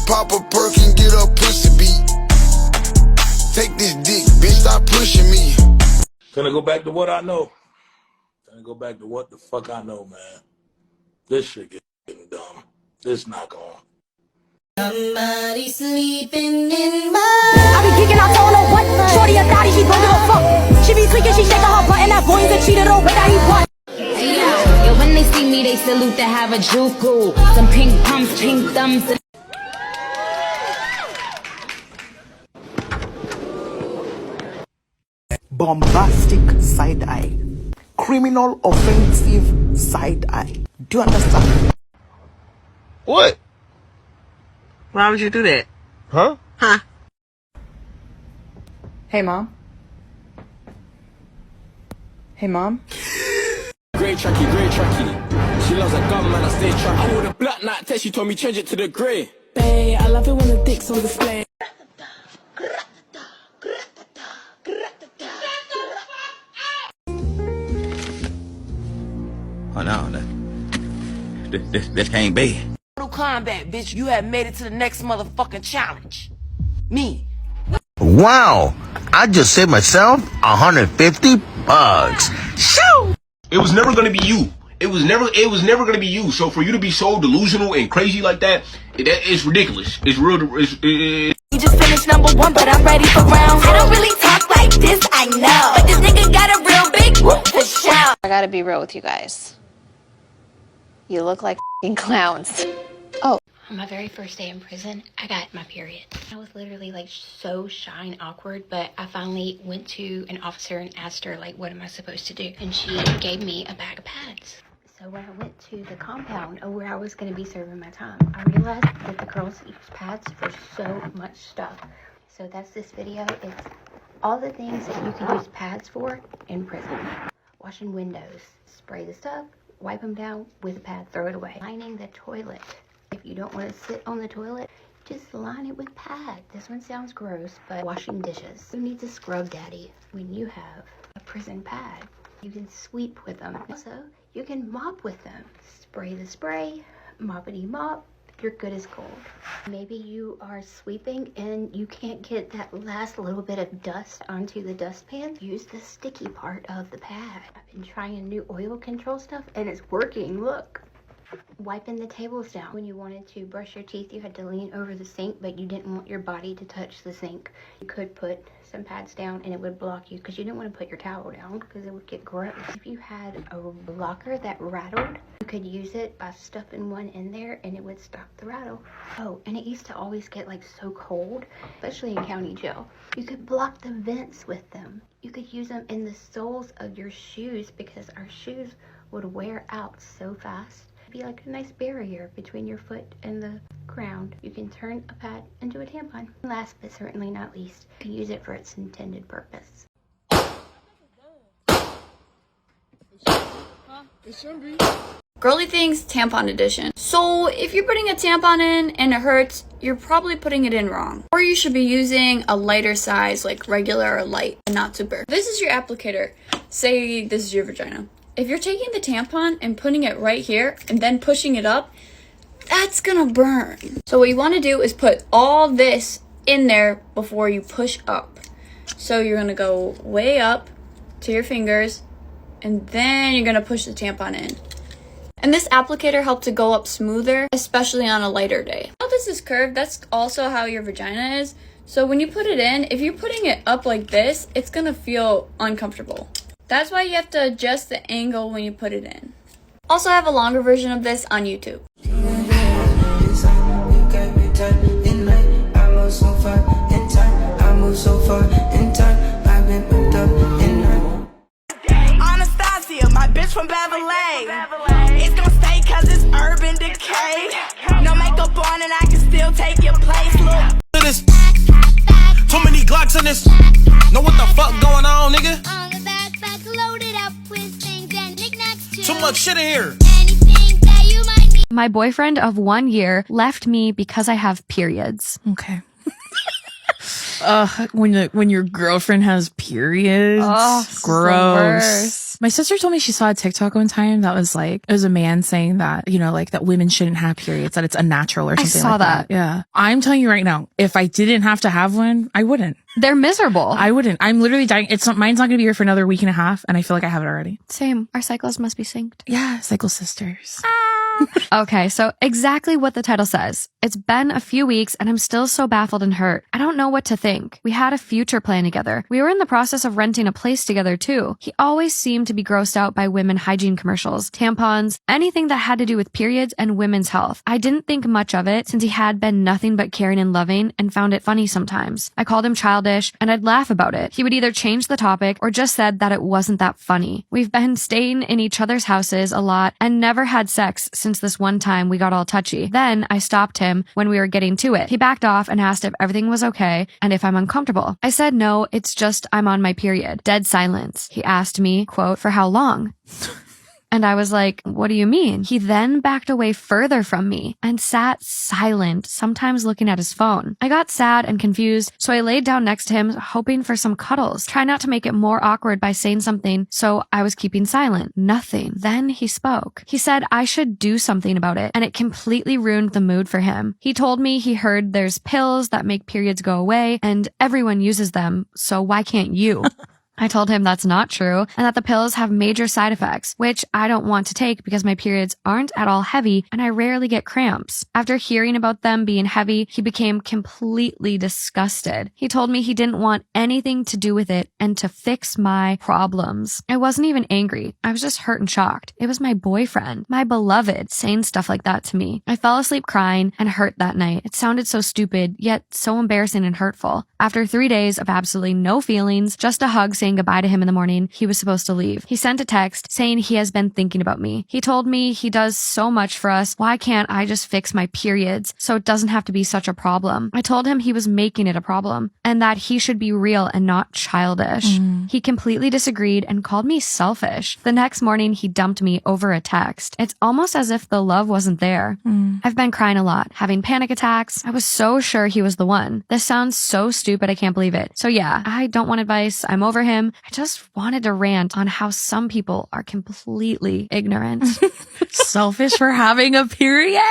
pop a perk and get a pussy beat. Take this dick, bitch, stop pushing me. Gonna go back to what I know. Gonna go back to what the fuck I know, man. This shit getting dumb. This not going. Somebody sleeping in my... I be geeking out, don't know what. Shorty a thotty, she don't give a fuck. She be tweaking, she shaking her butt, and that boy's a cheater, the way that he won. Yo, when they see me, they salute to have a juku. Some pink pumps, pink thumbs. Bombastic side eye. Criminal offensive side eye. Do you understand? What? Why would you do that? Huh? Huh? Hey, Mom. Hey, Mom. Great Chucky. She loves a gun, man, I stay tracky. I wore the black night test, she told me change it to the grey. Bae, I love it when the dick's on display. Oh no, this can't be. Mortal Kombat, bitch, you have made it to the next motherfucking challenge. Me. Wow, I just saved myself $150. Shoo! It was never gonna be you. It was never gonna be you. So for you to be so delusional and crazy like that, it's ridiculous. It's real. You just finished #1, but I'm ready for round. I don't really talk like this, I know. But this nigga got a real big whoop for sure. I gotta be real with you guys. You look like f***ing clowns. Oh. On my very first day in prison, I got my period. I was literally like so shy and awkward, but I finally went to an officer and asked her like, what am I supposed to do? And she gave me a bag of pads. So when I went to the compound of where I was going to be serving my time, I realized that the girls use pads for so much stuff. So that's this video. It's all the things that you can use pads for in prison. Washing windows, spray the stuff, wipe them down with a pad, throw it away. Lining the toilet. If you don't want to sit on the toilet, just line it with pad. This one sounds gross, but washing dishes. Who needs a scrub daddy when you have a prison pad? You can sweep with them. Also, you can mop with them. Spray the spray, moppity mop, you're good as gold. Maybe you are sweeping and you can't get that last little bit of dust onto the dustpan. Use the sticky part of the pad. I've been trying new oil control stuff and it's working, look. Wiping the tables down. When you wanted to brush your teeth, you had to lean over the sink, but you didn't want your body to touch the sink. You could put some pads down and it would block you because you didn't want to put your towel down because it would get gross. If you had a blocker that rattled, you could use it by stuffing one in there and it would stop the rattle. Oh, and it used to always get like so cold, especially in county jail. You could block the vents with them. You could use them in the soles of your shoes because our shoes would wear out so fast. Be like a nice barrier between your foot and the ground. You can turn a pad into a tampon. Last but certainly not least, you can use it for its intended purpose. Girly Things Tampon Edition. So if you're putting a tampon in and it hurts, you're probably putting it in wrong. Or you should be using a lighter size, like regular or light, and not super. This is your applicator. Say this is your vagina. If you're taking the tampon and putting it right here and then pushing it up, that's gonna burn. So what you wanna do is put all this in there before you push up. So you're gonna go way up to your fingers and then you're gonna push the tampon in. And this applicator helps it go up smoother, especially on a lighter day. How this is curved, that's also how your vagina is. So when you put it in, if you're putting it up like this, it's gonna feel uncomfortable. That's why you have to adjust the angle when you put it in. Also, I have a longer version of this on YouTube. Anastasia, my bitch from Beverly. It's gonna stay cause it's Urban Decay. No makeup on and I can still take your place. Look. Too many Glocks in this. Know what the fuck going on, nigga? Too much shit in here. My boyfriend of 1 year left me because I have periods. Okay. When your girlfriend has periods, oh, gross. My sister told me she saw a TikTok one time that was like, it was a man saying that, you know, like that women shouldn't have periods, that it's unnatural or something saw like that. Yeah. I'm telling you right now, if I didn't have to have one, I wouldn't. They're miserable. I wouldn't. I'm literally dying. Mine's not going to be here for another week and a half, and I feel like I have it already. Same. Our cycles must be synced. Yeah, cycle sisters. Okay, so exactly what the title says. It's been a few weeks and I'm still so baffled and hurt. I don't know what to think. We had a future plan together. We were in the process of renting a place together too. He always seemed to be grossed out by women hygiene commercials, tampons, anything that had to do with periods and women's health. I didn't think much of it since he had been nothing but caring and loving and found it funny sometimes. I called him childish and I'd laugh about it. He would either change the topic or just said that it wasn't that funny. We've been staying in each other's houses a lot and never had sex since this one time we got all touchy. Then I stopped him when we were getting to it. He backed off and asked if everything was okay and if I'm uncomfortable. I said no, it's just I'm on my period. Dead silence. He asked me, quote, for how long? And I was like, what do you mean? He then backed away further from me and sat silent, sometimes looking at his phone. I got sad and confused, so I laid down next to him, hoping for some cuddles. Try not to make it more awkward by saying something, so I was keeping silent. Nothing. Then he spoke. He said I should do something about it, and it completely ruined the mood for him. He told me he heard there's pills that make periods go away, and everyone uses them, so why can't you? I told him that's not true and that the pills have major side effects, which I don't want to take because my periods aren't at all heavy and I rarely get cramps. After hearing about them being heavy, he became completely disgusted. He told me he didn't want anything to do with it and to fix my problems. I wasn't even angry. I was just hurt and shocked. It was my boyfriend, my beloved, saying stuff like that to me. I fell asleep crying and hurt that night. It sounded so stupid, yet so embarrassing and hurtful. After 3 days of absolutely no feelings, just a hug saying goodbye to him in the morning, he was supposed to leave. He sent a text saying he has been thinking about me. He told me he does so much for us. Why can't I just fix my periods so it doesn't have to be such a problem? I told him he was making it a problem and that he should be real and not childish. He completely disagreed and called me selfish. The next morning, he dumped me over a text. It's almost as if the love wasn't there. I've been crying a lot, having panic attacks. I was so sure he was the one. This sounds so stupid, I can't believe it. So yeah, I don't want advice. I'm over him. I just wanted to rant on how some people are completely ignorant. Selfish for having a period.